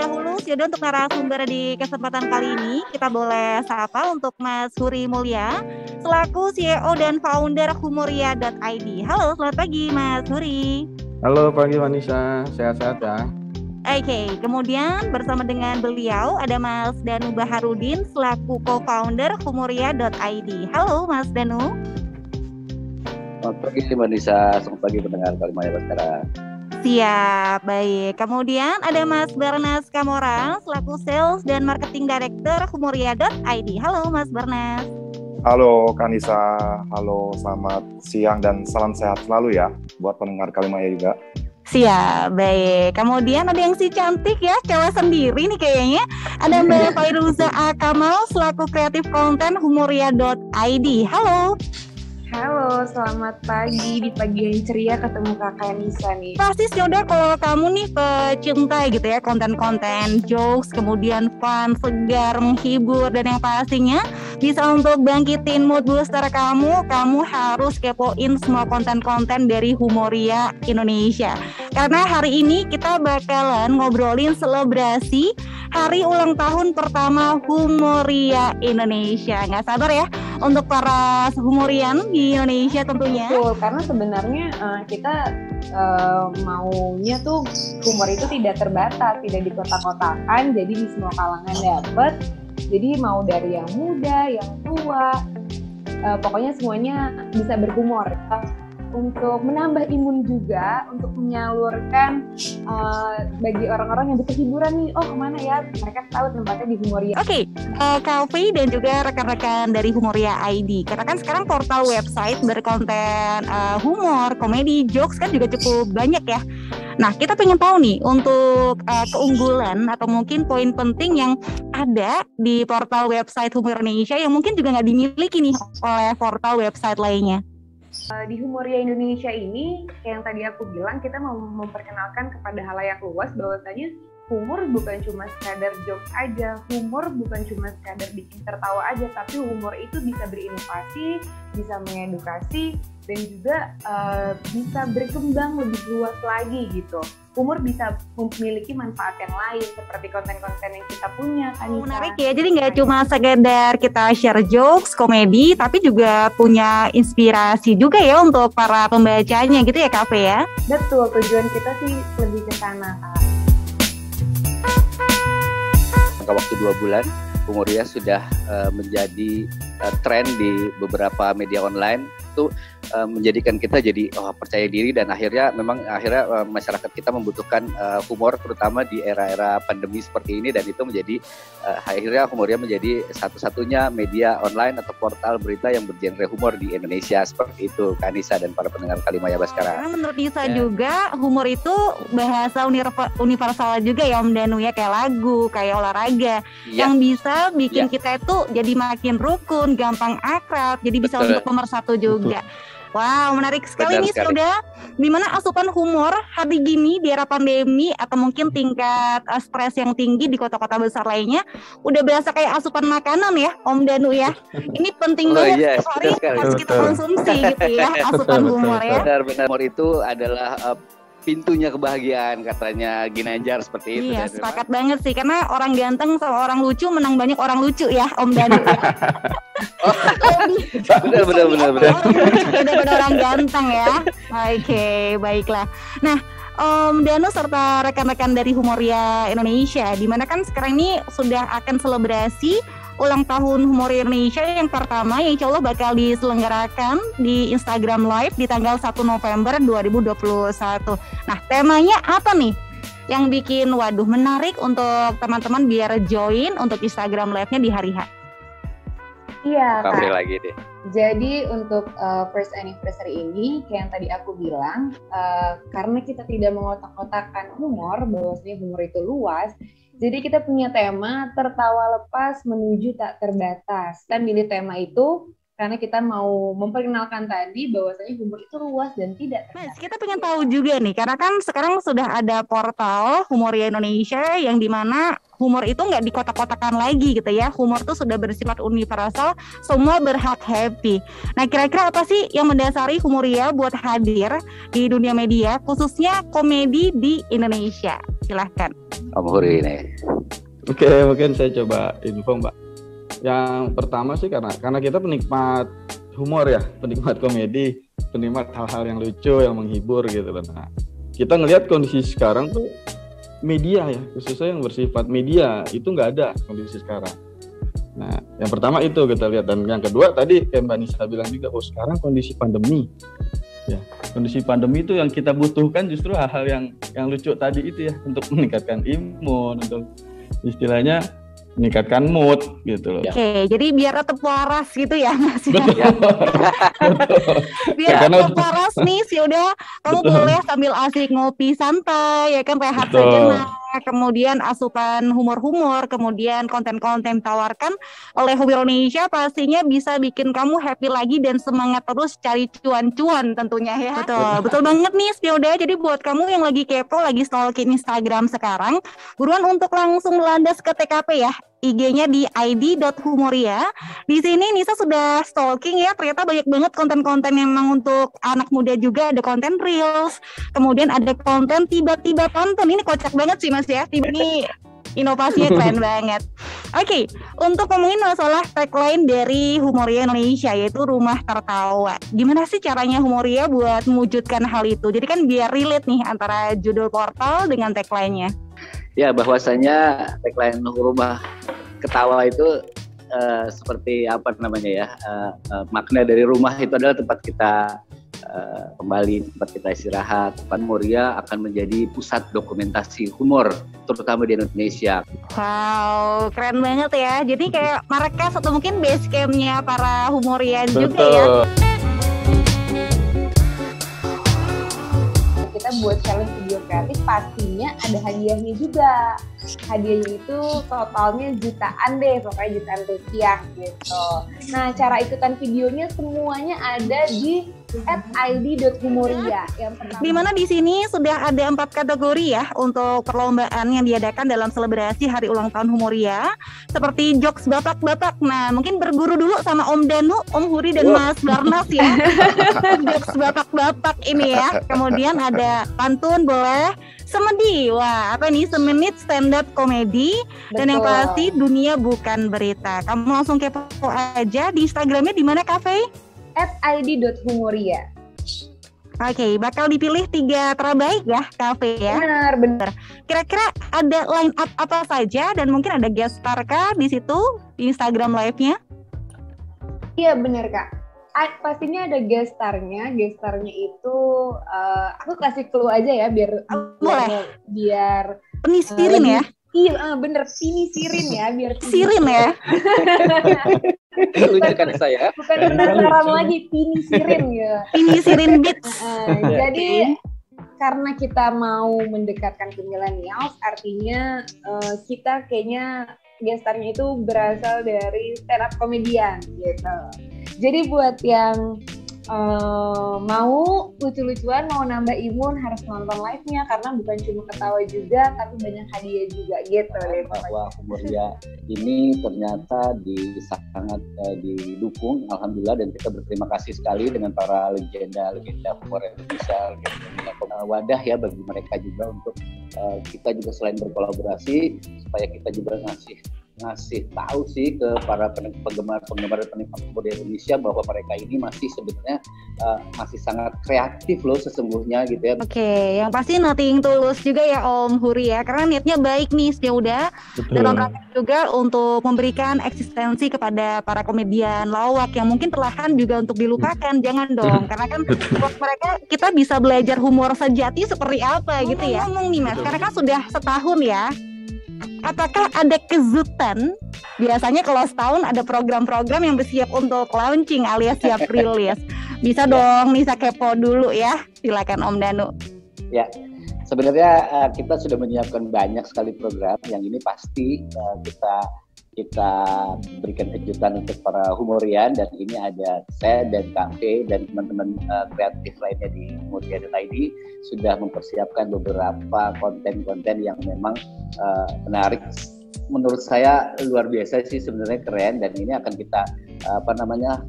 dahulu sudah untuk narasumber di kesempatan kali ini kita boleh sapa untuk Mas Huri Mulya selaku CEO dan founder Humoria.id. Halo, selamat pagi Mas Huri. Halo pagi Vanessa, sehat-sehat ya. Oke, kemudian bersama dengan beliau ada Mas Danu Baharudin selaku co-founder Humoria.id. Halo Mas Danu. Selamat pagi Vanessa, selamat pagi pendengar Kalimaya Baskara. Siap, baik. Kemudian ada Mas Barnas Kamora selaku Sales dan Marketing Director Humoria.id. Halo Mas Barnas. Halo Kanisa, halo selamat siang dan salam sehat selalu ya buat pendengar Kalimaya juga. Siap, baik. Kemudian ada yang si cantik ya, cewek sendiri nih kayaknya. Ada Mbak Fairuza Akamal selaku kreatif konten Humoria.id. Halo. Halo, selamat pagi. Di pagi yang ceria ketemu Kakak Nisa nih. Pasti sih udah kalau kamu nih pecinta gitu ya konten-konten jokes, kemudian fun, segar, menghibur, dan yang pastinya bisa untuk bangkitin mood booster kamu harus kepoin semua konten-konten dari Humoria Indonesia. Karena hari ini kita bakalan ngobrolin selebrasi hari ulang tahun pertama Humoria Indonesia. Nggak sabar ya untuk para humorian di Indonesia tentunya. Betul, karena sebenarnya kita maunya tuh humor itu tidak terbatas, tidak dikotak-kotakan, jadi di semua kalangan dapat. Jadi mau dari yang muda, yang tua, pokoknya semuanya bisa berhumor. Untuk menambah imun juga, untuk menyalurkan bagi orang-orang yang butuh hiburan nih, oh kemana ya, mereka tahu tempatnya di Humoria. Oke, Calvi dan juga rekan-rekan dari Humoria.id, karena kan sekarang portal website berkonten humor, komedi, jokes kan juga cukup banyak ya. Nah, kita pengen tahu nih untuk keunggulan atau mungkin poin penting yang ada di portal website Humor Indonesia yang mungkin juga nggak dimiliki nih oleh portal website lainnya. Di Humoria Indonesia ini, yang tadi aku bilang, kita mau memperkenalkan kepada halayak luas bahwasanya humor bukan cuma sekadar jokes aja, humor bukan cuma sekadar bikin tertawa aja, tapi humor itu bisa berinovasi, bisa mengedukasi, dan juga bisa berkembang lebih luas lagi gitu. Humor bisa memiliki manfaat yang lain seperti konten-konten yang kita punya kan. Menarik ya, jadi nggak cuma sekedar kita share jokes, komedi, tapi juga punya inspirasi juga ya untuk para pembacanya gitu ya Kak Fe ya? Betul, tujuan kita sih lebih ke sana Kak. Jangka waktu 2 bulan, Humoria sudah menjadi tren di beberapa media online. Itu menjadikan kita jadi percaya diri dan akhirnya masyarakat kita membutuhkan humor terutama di era-era pandemi seperti ini, dan itu menjadi akhirnya Humoria menjadi satu-satunya media online atau portal berita yang bergenre humor di Indonesia seperti itu Kanisa dan para pendengar Kalimaya Baskara. Karena menurut Nisa juga humor itu bahasa universal juga ya Om Danu ya, kayak lagu, kayak olahraga yang bisa bikin kita itu jadi makin rukun, gampang akrab, jadi bisa untuk pemersatu juga. Wow, menarik sekali nih sudah. Dimana asupan humor hari gini di era pandemi atau mungkin tingkat stres yang tinggi di kota-kota besar lainnya udah berasa kayak asupan makanan ya Om Danu ya. Ini penting banget setiap hari harus kita konsumsi gitu ya, asupan humor ya. Benar-benar humor itu adalah pintunya kebahagiaan katanya Ginanjar seperti itu. Iya, sepakat banget sih, karena orang ganteng sama orang lucu menang banyak orang lucu ya Om Danu. Benar. Daripada orang ganteng ya. Oke, baiklah. Nah, Om Danu serta rekan-rekan dari Humoria Indonesia, di mana kan sekarang ini sudah akan selebrasi ulang tahun Humoria Indonesia yang pertama, yang insya Allah bakal diselenggarakan di Instagram Live di tanggal 1 November 2021. Nah, temanya apa nih yang bikin menarik untuk teman-teman biar join untuk Instagram Live-nya di hari H? Iya Kak. Lagi deh. Jadi untuk first anniversary ini, kayak yang tadi aku bilang, karena kita tidak mengotak-kotakan humor, bahwasanya humor itu luas, jadi kita punya tema tertawa lepas menuju tak terbatas. Kita milih tema itu karena kita mau memperkenalkan tadi bahwasanya humor itu luas dan tidak terbatas. Mas, kita pengen tahu juga nih, karena kan sekarang sudah ada portal Humoria Indonesia yang dimana humor itu nggak dikotak-kotakan lagi gitu ya. Humor itu sudah bersifat universal, semua berhak happy. Nah, kira-kira apa sih yang mendasari Humoria buat hadir di dunia media, khususnya komedi di Indonesia? Silahkan. Om Huri ini. Oke, mungkin saya coba info Mbak. Yang pertama sih karena kita penikmat humor ya, penikmat komedi, penikmat hal-hal yang lucu, yang menghibur gitu. Nah, kita ngelihat kondisi sekarang tuh media ya, khususnya yang bersifat media itu nggak ada kondisi sekarang. Nah, yang pertama itu kita lihat, dan yang kedua tadi kayak Mbak Nisa bilang juga, sekarang kondisi pandemi. Ya, kondisi pandemi itu yang kita butuhkan justru hal-hal yang lucu tadi itu ya, untuk meningkatkan imun, untuk istilahnya meningkatkan mood gitu loh. Oke, jadi biar tetap waras gitu ya Mas. Betul. Biar tetap waras nih, sih udah kamu boleh sambil asik ngopi santai ya kan, rehat sejenak. Kemudian asupan humor-humor, kemudian konten-konten ditawarkan oleh Humor Indonesia pastinya bisa bikin kamu happy lagi dan semangat terus cari cuan-cuan tentunya ya. Betul banget nih Spioda. Jadi buat kamu yang lagi kepo, lagi stalking Instagram sekarang, buruan untuk langsung melandas ke TKP ya. IG-nya di id.humoria. Di sini Nisa sudah stalking ya, ternyata banyak banget konten-konten yang memang untuk anak muda juga. Ada konten reels, kemudian ada konten tiba-tiba tonton. Ini kocak banget sih Mas ya. Ini inovasinya keren banget. Oke, untuk ngomongin masalah tagline dari Humoria Indonesia, yaitu Rumah Tertawa. Gimana sih caranya Humoria buat mewujudkan hal itu? Jadi kan biar relate nih antara judul portal dengan tagline-nya. Ya, bahwasanya tagline Rumah Ketawa itu seperti apa namanya ya, makna dari rumah itu adalah tempat kita kembali, tempat kita istirahat. Tempat Humoria akan menjadi pusat dokumentasi humor, terutama di Indonesia. Wow, keren banget ya. Jadi kayak markas atau mungkin base camp-nya para Humorian juga ya. Kita buat challenge video kreatif pastinya ada hadiahnya juga. Hadiahnya itu totalnya jutaan deh, pokoknya jutaan rupiah gitu. Nah, cara ikutan videonya semuanya ada di @id.humoria. Yang pertama, di mana di sini sudah ada 4 kategori ya untuk perlombaan yang diadakan dalam selebrasi hari ulang tahun Humoria, seperti jokes bapak-bapak. Nah, mungkin berguru dulu sama Om Danu, Om Huri dan Mas Barnas ya. Jokes bapak-bapak ini ya. Kemudian ada pantun boleh, semedi, wah apa nih, semenit stand up komedi. Dan yang pasti dunia bukan berita. Kamu langsung kepo aja di Instagramnya di mana Cafe? @id.humoria. Oke, bakal dipilih 3 terbaik ya Cafe ya. Benar. Kira-kira ada line up apa saja dan mungkin ada guest star kah di situ di Instagram live-nya? Iya benar Kak. Pastinya ada guest star-nya. Guest star-nya itu aku kasih clue aja ya biar penisirin ya. Iya bener, penisirin ya biar sirin ya. Lucukan saya. Bukan penasaran lagi, penisirin ya. Penisirin beats. Jadi karena kita mau mendekatkan ke millennials, artinya kita kayaknya gestarnya itu berasal dari stand up comedian gitu. Jadi buat yang mau lucu-lucuan, mau nambah imun, harus nonton live-nya karena bukan cuma ketawa juga, tapi banyak hadiah juga gitu. Bahwa Humoria ini ternyata sangat didukung, alhamdulillah, dan kita berterima kasih sekali dengan para legenda humor Indonesia, wadah ya bagi mereka juga untuk kita juga selain berkolaborasi, supaya kita juga ngasih tahu sih ke para penggemar penikmat humor di Indonesia bahwa mereka ini masih sebenarnya masih sangat kreatif loh sesungguhnya gitu ya. Oke, yang pasti nothing tulus juga ya Om Huri ya, karena niatnya baik nih ya udah. Dan juga untuk memberikan eksistensi kepada para komedian lawak yang mungkin perlahan juga untuk dilupakan. Jangan dong, karena kan buat mereka kita bisa belajar humor sejati seperti apa gitu ya. Ngomong nih Mas, karena kan sudah setahun ya. Apakah ada kejutan? Biasanya kalau setahun ada program-program yang bersiap untuk launching alias siap rilis. Bisa dong Nisa kepo dulu ya. Silakan Om Danu. Ya, sebenarnya kita sudah menyiapkan banyak sekali program. Yang ini pasti kita berikan kejutan untuk para humorian, dan ini ada saya dan Cafe dan teman-teman kreatif lainnya di humoria.id sudah mempersiapkan beberapa konten-konten yang memang menarik. Menurut saya luar biasa sih, sebenarnya keren, dan ini akan kita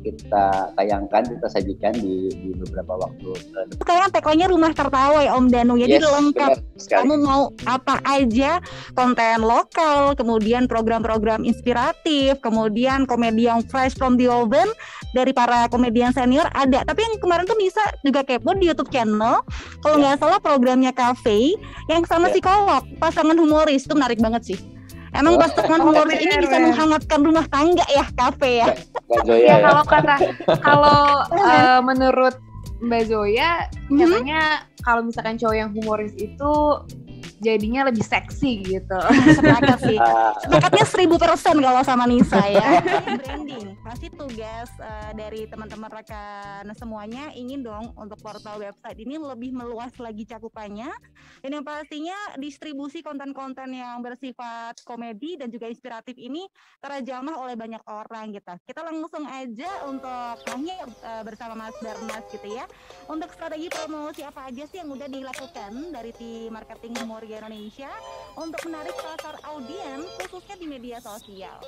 kita tayangkan, kita sajikan di beberapa waktu. Sekarang tagline-nya Rumah Tertawa ya Om Danu, jadi lengkap. Kamu mau apa aja, konten lokal, kemudian program-program inspiratif, kemudian komedi yang fresh from the oven dari para komedian senior ada. Tapi yang kemarin tuh bisa juga kepo di YouTube channel, kalau nggak salah programnya Cafe yang sama psikolog, pasangan humoris, itu menarik banget sih. Emang pasangan humoris ini bisa menghangatkan rumah tangga ya, Cafe ya. Mbak Zoya ya. Kalau menurut Mbak Zoya, katanya kalau misalkan cowok yang humoris itu jadinya lebih seksi gitu. Sepakat sih. Sepakatnya 1000% kalau sama Nisa ya. Branding pasti tugas dari teman-teman rekan semuanya ingin dong untuk portal website ini lebih meluas lagi cakupannya, dan yang pastinya distribusi konten-konten yang bersifat komedi dan juga inspiratif ini terjamah oleh banyak orang gitu. Kita langsung aja untuk nanya bersama Mas Darmas gitu ya. Untuk strategi promosi apa aja sih yang udah dilakukan dari tim marketing Humoria Indonesia untuk menarik pasar audiens khususnya di media sosial?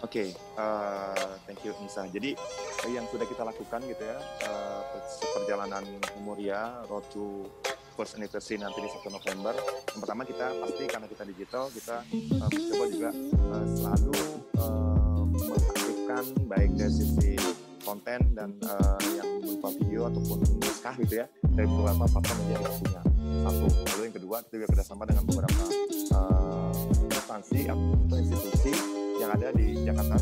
Oke, thank you Nisa. Jadi yang sudah kita lakukan gitu ya, perjalanan Humoria Road to First Anniversary nanti di 1 November. Yang pertama kita pasti karena kita digital, kita mencoba juga selalu mengaktifkan baik dari sisi konten dan yang berupa video ataupun naskah gitu ya dari beberapa platform yang kita punya. Satu, lalu yang kedua kita juga kerjasama dengan beberapa instansi atau institusi yang ada di Jakarta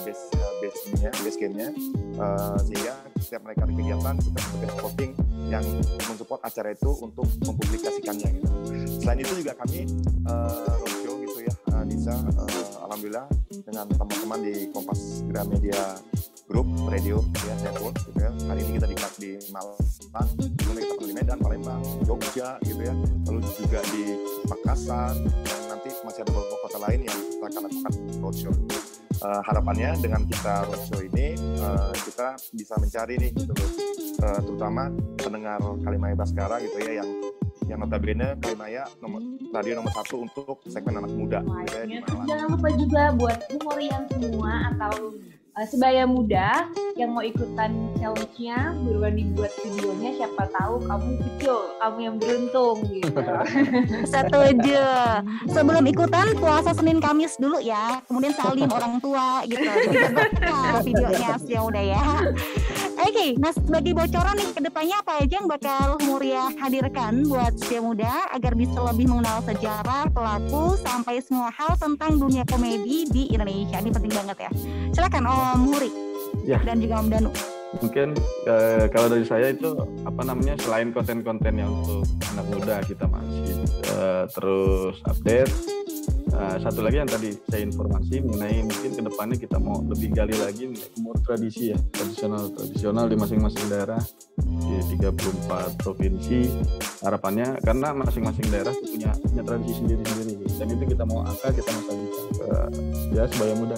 base game-nya, sehingga setiap mereka ada kegiatan kita sebagai supporting yang mensupport acara itu untuk mempublikasikannya gitu. Selain itu juga kami roadshow gitu ya, Nisa, alhamdulillah dengan teman-teman di Kompas Gramedia Group Radio ya, network gitu ya. Hari ini kita di Malang, kemudian kita di Medan, Palembang, Jogja gitu ya, lalu juga di Makassar, dan nanti masih ada beberapa kota lain yang kita akan lakukan roadshow. Harapannya dengan kita roadshow ini kita bisa mencari nih gitu loh, terutama pendengar Kalimaya Baskara gitu ya, yang notabene Kalimaya radio nomor 1 untuk segmen anak muda. Gitu ya, jangan lupa juga buat humorian semua atau sebaya muda yang mau ikutan challenge-nya, buruan dibuat videonya, siapa tahu kamu kecil, kamu yang beruntung gitu. Setuju. Sebelum ikutan puasa Senin Kamis dulu ya, kemudian salim orang tua gitu. Jadi berkah videonya ya udah ya. Oke, nah sebagai bocoran nih kedepannya apa aja yang bakal Humoria hadirkan buat usia muda agar bisa lebih mengenal sejarah, pelaku, sampai semua hal tentang dunia komedi di Indonesia. Ini penting banget ya. Silakan Om Muri dan juga Om Danu. Mungkin kalau dari saya itu selain konten-konten yang untuk anak muda kita masih terus update. Satu lagi yang tadi saya informasi mengenai mungkin kedepannya kita mau lebih gali lagi humor tradisi ya, tradisional di masing-masing daerah di 34 provinsi. Harapannya karena masing-masing daerah punya tradisi sendiri-sendiri dan itu kita mau angkat, kita mau sajikan ke sebaya muda.